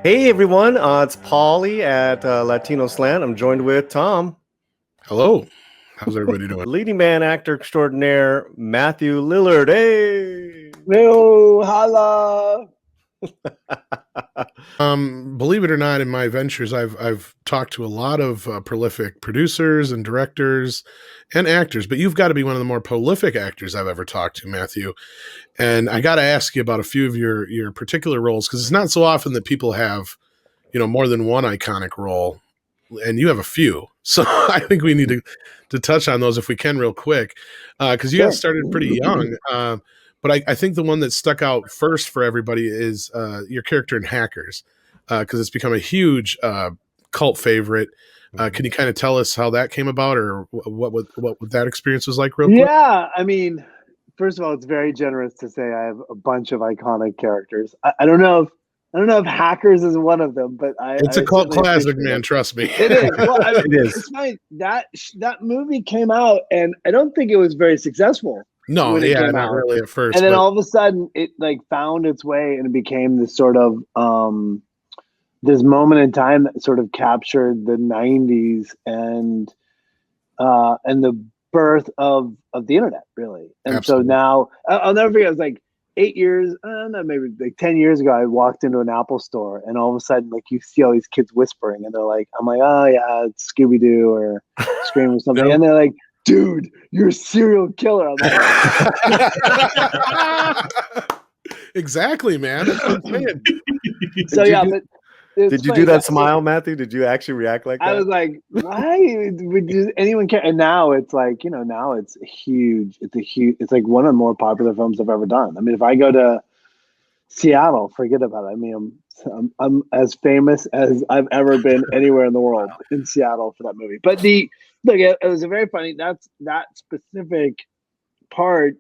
Hey everyone, it's Paulie at Latino Slant. I'm joined with Tom, Hello. How's everybody doing? leading man, actor extraordinaire, Matthew Lillard. Hey! No, holla. Believe it or not, in my ventures, I've talked to a lot of prolific producers and directors and actors, but you've got to be one of the more prolific actors I've ever talked to, Matthew. And I got to ask you about a few of your particular roles, because it's not so often that people have, more than one iconic role, and you have a few. So I think we need to touch on those if we can real quick, because you Sure. got started pretty young. But I think the one that stuck out first for everybody is your character in Hackers, because it's become a huge cult favorite. Can you kind of tell us how that came about, or what that experience was like, real quick? Yeah, I mean, first of all, it's very generous to say I have a bunch of iconic characters. I don't know if Hackers is one of them, but It's I a cult certainly classic, appreciate man. it. Trust me. It is. Well, It is. it's funny that movie came out, and I don't think it was very successful No, when it yeah, came not out. really at first, And then but all of a sudden, it like found its way, and it became this sort of this moment in time that sort of captured the '90s and the birth of the internet, really. And so absolutely. now I'll never forget. It was like 8 years, no, maybe like 10 years ago. I walked into an Apple store, and all of a sudden, like you see all these kids whispering, and they're like, "I'm like, oh yeah, it's Scooby Doo or Scream or something," Yep. and they're like, "Dude, you're a serial killer." I'm like, Exactly, man. That's what I'm saying. so Did you yeah, do, but it's did you funny do that so smile, Matthew? Did you actually react like I that? was like, why would anyone care? And now it's like, now it's huge. It's like one of the more popular films I've ever done. I mean, if I go to Seattle, forget about it. I mean, I'm as famous as I've ever been anywhere in the world in Seattle for that movie. But look, it was a very funny. That specific part.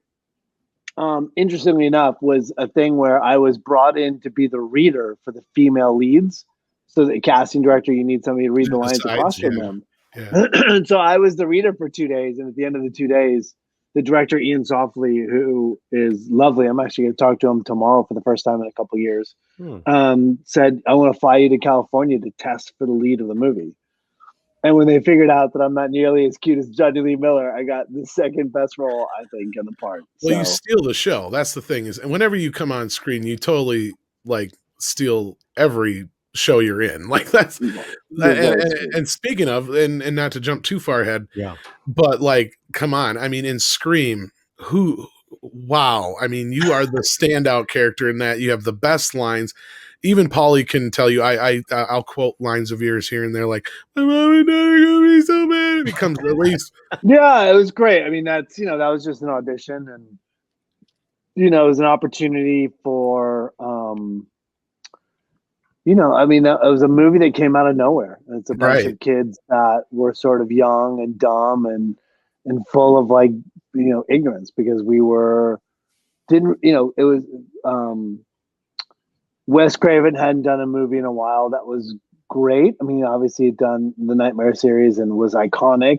Interestingly enough, was a thing where I was brought in to be the reader for the female leads. So the casting director, you need somebody to read the The lines across sides, from yeah, them. yeah. And so I was the reader for 2 days, and at the end of the 2 days, the director Ian Softly, who is lovely, I'm actually going to talk to him tomorrow for the first time in a couple of years, Hmm. said, "I want to fly you to California to test for the lead of the movie." And when they figured out that I'm not nearly as cute as Johnny Lee Miller, I got the second best role, I think, in the part. Well, you So steal the show. That's the thing is, and whenever you come on screen, you totally like steal every show you're in. Like that's very sweet. and speaking of, and not to jump too far ahead, Yeah. but like, come on. I mean, in Scream, who? Wow. I mean, you are the standout character in that. You have the best lines. Even Paulie can tell you. I'll quote lines of yours here and there, like "My mom and dad are gonna be so mad." It becomes at least Yeah, it was great. I mean, that was just an audition, and it was an opportunity for I mean, it was a movie that came out of nowhere. It's a bunch right. of kids that were sort of young and dumb and full of like ignorance because we were didn't it was Wes Craven hadn't done a movie in a while that was great. I mean, obviously he'd done the Nightmare series and was iconic,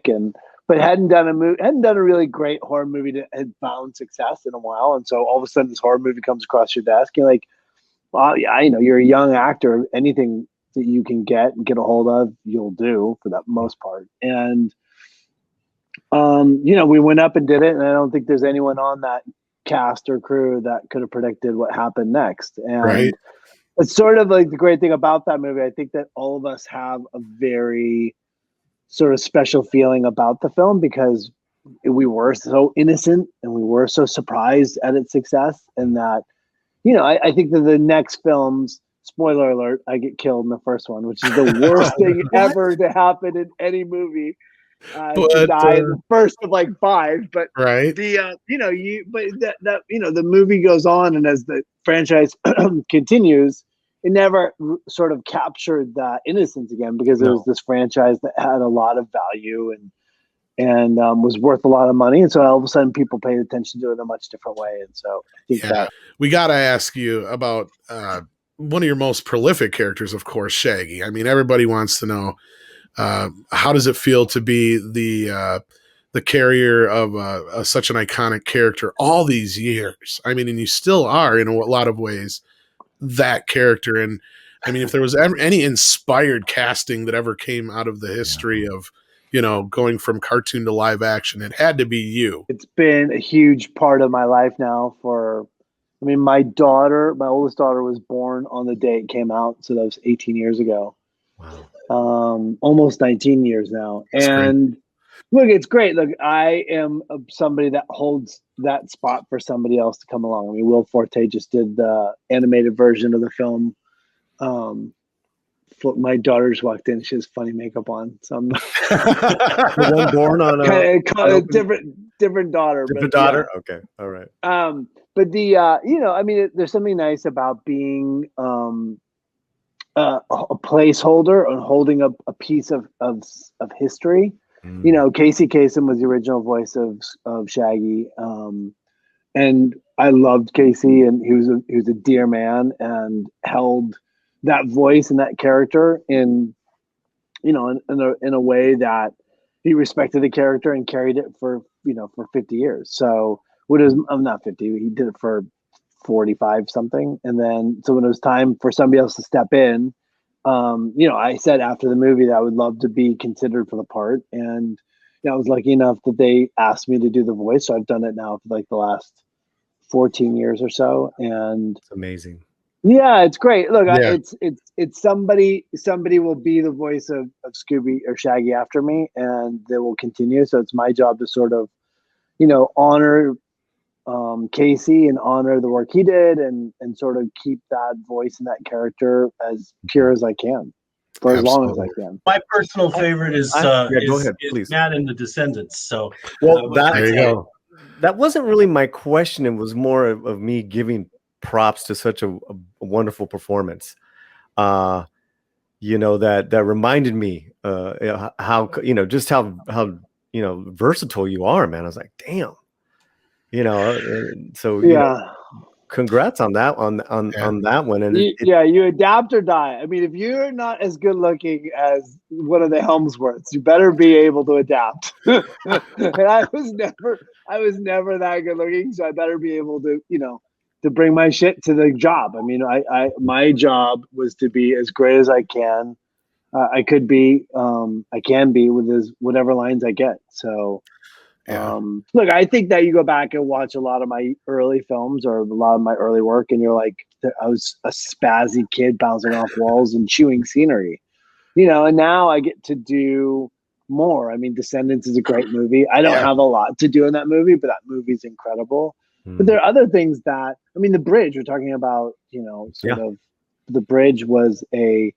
but hadn't done a really great horror movie that had found success in a while. And so all of a sudden, this horror movie comes across your desk. You're like, well, yeah, you're a young actor. Anything that you can get and get a hold of, you'll do for that most part. And we went up and did it, and I don't think there's anyone on that cast or crew that could have predicted what happened next. Right. And it's sort of like the great thing about that movie. I think that all of us have a very sort of special feeling about the film because we were so innocent and we were so surprised at its success. And that, I think that the next films, spoiler alert, I get killed in the first one, which is the worst thing What? ever to happen in any movie. To But die in the first of like five, but right. the movie goes on, and as the franchise continues, it never sort of captured that innocence again because it was No. this franchise that had a lot of value and was worth a lot of money, and so all of a sudden people paid attention to it in a much different way, and so I think Yeah. We got to ask you about one of your most prolific characters, of course, Shaggy. I mean, everybody wants to know how does it feel to be the carrier of such an iconic character all these years? I mean, and you still are in a lot of ways that character. And I mean, if there was ever any inspired casting that ever came out of the history of, going from cartoon to live action, it had to be you. It's been a huge part of my life now my oldest daughter was born on the day it came out. So that was 18 years ago. Wow. Almost 19 years now. That's and great. Look, it's great. Look, I am somebody that holds that spot for somebody else to come along. I mean, Will Forte just did the animated version of the film. My daughter just walked in. She has funny makeup on. So I'm The one born on a different daughter. Different daughter? Yeah. Okay. All right. But there's something nice about being a placeholder and holding up a piece of history. Casey Kasem was the original voice of Shaggy, and I loved Casey, and he was a dear man and held that voice and that character in a way that he respected the character and carried it for 50 years. So I'm not 50, he did it for 45 something. And then, so when it was time for somebody else to step in, I said after the movie that I would love to be considered for the part. And I was lucky enough that they asked me to do the voice. So I've done it now for like the last 14 years or so. And it's amazing. Yeah, it's great. Look, it's somebody will be the voice of Scooby or Shaggy after me, and they will continue. So it's my job to sort of, honor Casey and honor the work he did, and sort of keep that voice and that character as pure as I can for as long as I can. My personal favorite is go ahead, please. Matt and the Descendants. So there you go. That wasn't really my question. It was more of me giving props to such a wonderful performance. That reminded me how just how versatile you are, man. I was like, damn. Congrats on that on that one. And you adapt or die. I mean, if you're not as good looking as one of the Helmsworths, you better be able to adapt. And I was never that good looking, so I better be able to to bring my shit to the job. I mean, my job was to be as great as I can. I can be with whatever lines I get. So, look, I think that you go back and watch a lot of my early films or a lot of my early work, and you're like, I was a spazzy kid bouncing off walls and chewing scenery, and now I get to do more. I mean, Descendants is a great movie. I don't have a lot to do in that movie, but that movie's incredible. But there are other things that, The Bridge, we're talking about, of The Bridge was an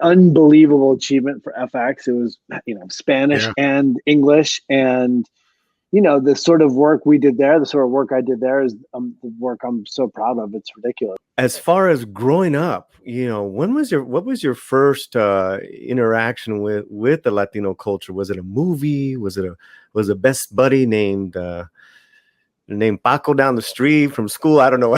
unbelievable achievement for FX. It was, Spanish and English. And, the sort of work we did there, the sort of work I did there is the work I'm so proud of. It's ridiculous. As far as growing up, what was your first interaction with the Latino culture? Was it a movie? Was a best buddy named Paco down the street from school? I don't know.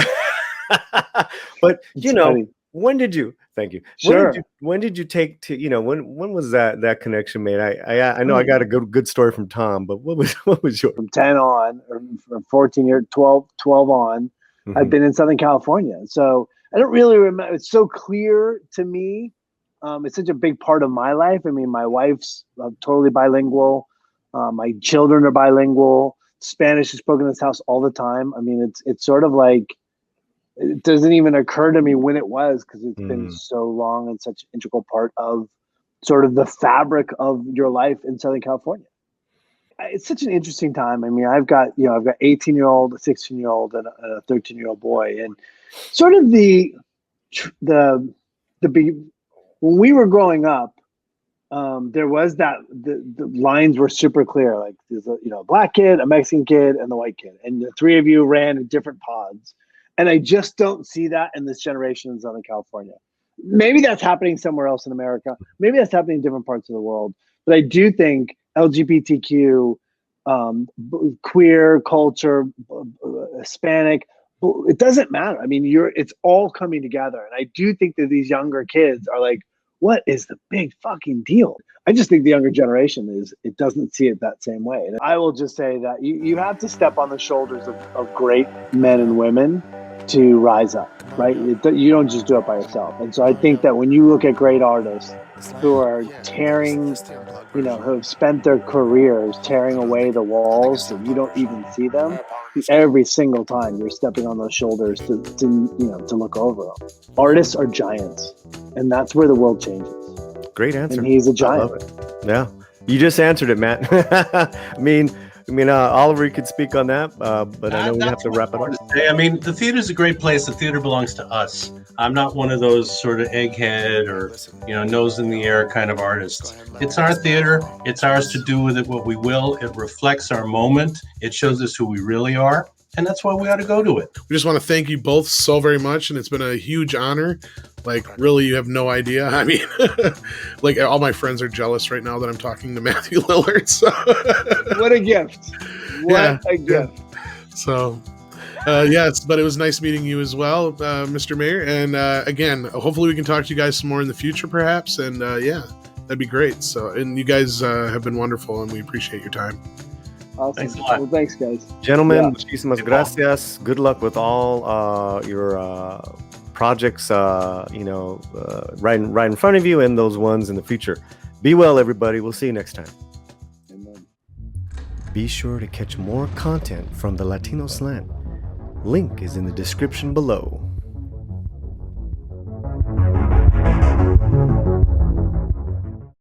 But funny. When did you? Thank you. Sure. When did you take to? When was that connection made? I know I got a good story from Tom, but what was yours? From 10 on, or from 14 years, 12 on, I've been in Southern California, so I don't really remember. It's so clear to me. It's such a big part of my life. I mean, my wife's totally bilingual. My children are bilingual. Spanish is spoken in this house all the time. I mean, it's sort of like, it doesn't even occur to me when it was, because it's been so long and such an integral part of sort of the fabric of your life in Southern California. It's such an interesting time. I mean, I've got 18-year-old, a 16-year-old, and a 13-year-old boy, and sort of when we were growing up, there was that the lines were super clear. Like there's a black kid, a Mexican kid, and the white kid, and the three of you ran in different pods. And I just don't see that in this generation in Southern California. Maybe that's happening somewhere else in America. Maybe that's happening in different parts of the world. But I do think LGBTQ, queer culture, Hispanic, it doesn't matter. I mean, it's all coming together. And I do think that these younger kids are like, what is the big fucking deal? I just think the younger generation it doesn't see it that same way. And I will just say that you have to step on the shoulders of great men and women to rise up, right? You don't just do it by yourself. And so I think that when you look at great artists who are tearing, who have spent their careers tearing away the walls so you don't even see them, every single time you're stepping on those shoulders to look over them. Artists are giants, and that's where the world changes. Great answer. And he's a giant. I love it. Yeah, you just answered it, Matt. I mean, Oliver, you could speak on that, but I know we have to wrap it up. I mean, the theater is a great place. The theater belongs to us. I'm not one of those sort of egghead or, nose in the air kind of artists. It's our theater. It's ours to do with it what we will. It reflects our moment. It shows us who we really are. And that's why we ought to go to it. We just want to thank you both so very much. And it's been a huge honor. Like, really, you have no idea. I mean, like, all my friends are jealous right now that I'm talking to Matthew Lillard. So. What a gift. What a gift. So, yes, but it was nice meeting you as well, Mr. Mayor. And again, hopefully we can talk to you guys some more in the future, perhaps. And that'd be great. So, and you guys have been wonderful, and we appreciate your time. Awesome. Thanks a lot. Well, thanks, guys. Gentlemen, muchísimas gracias. Good luck with all your projects, right in front of you and those ones in the future. Be well, everybody. We'll see you next time. Amen. Be sure to catch more content from the Latino Slant. Link is in the description below.